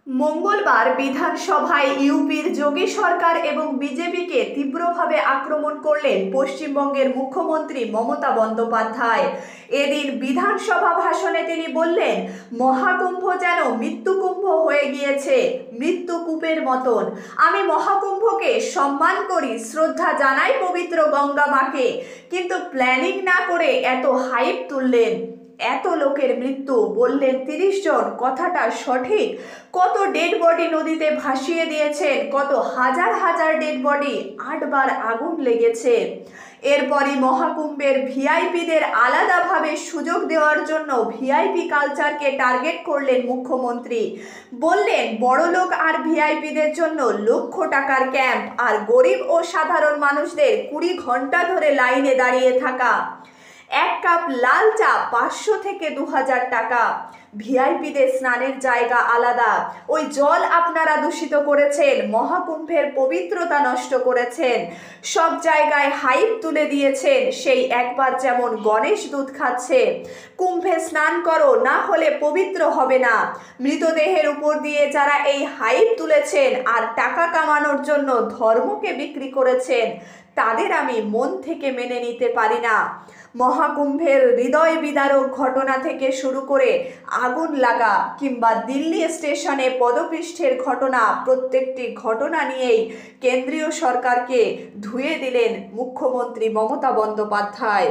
মঙ্গলবার বিধানসভায় ইউপির যোগী সরকার এবং বিজেপিকে তীব্রভাবে আক্রমণ করলেন পশ্চিমবঙ্গের মুখ্যমন্ত্রী মমতা বন্দ্যোপাধ্যায়। এদিন বিধানসভা ভাষণে তিনি বললেন, মহাকুম্ভ যেন মৃত্যুকুম্ভ হয়ে গিয়েছে, মৃত্যুকূপের মতন। আমি মহাকুম্ভকে সম্মান করি, শ্রদ্ধা জানাই পবিত্র গঙ্গা মাকে, কিন্তু প্ল্যানিং না করে এত হাইপ তুললেন। এত লোকের মৃত্যু, বললেন 30 জন, কথাটা সঠিক? কত ডেড বডি নদীতে ভাসিয়ে দিয়েছেন, কত হাজার হাজার ডেড বডি, 8 বার আগুন লেগেছে। এরপরই মহাকুম্ভের ভিআইপিদের আলাদাভাবে সুযোগ দেওয়ার জন্য ভিআইপি কালচারকে টার্গেট করলেন মুখ্যমন্ত্রী। বললেন, বড়লোক আর ভিআইপিদের জন্য লক্ষ টাকার ক্যাম্প, আর গরিব ও সাধারণ মানুষদের 20 ঘন্টা ধরে লাইনে দাঁড়িয়ে থাকা। 1 কাপ লাল চা 500 থেকে 2000 টাকা। ভিআইপিদের স্নানের জায়গা আলাদা, ওই জল আপনারা দূষিত করেছেন, মহাকুম্ভের পবিত্রতা নষ্ট করেছেন, সব জায়গায় হাইপ তুলে দিয়েছেন। সেই একবার যেমন গণেশ দুধ খাচ্ছে, কুম্ভে স্নান করো, না হলে পবিত্র হবে না। মৃতদেহের উপর দিয়ে যারা এই হাইপ তুলেছেন আর টাকা কামানোর জন্য ধর্মকে বিক্রি করেছেন, তাদের আমি মন থেকে মেনে নিতে পারি না। মহাকুম্ভের হৃদয় বিদারক ঘটনা থেকে শুরু করে আগুন লাগা কিংবা দিল্লি স্টেশনে পদপৃষ্ঠের ঘটনা, প্রত্যেকটি ঘটনা নিয়েই কেন্দ্রীয় সরকারকে ধুয়ে দিলেন মুখ্যমন্ত্রী মমতা বন্দ্যোপাধ্যায়।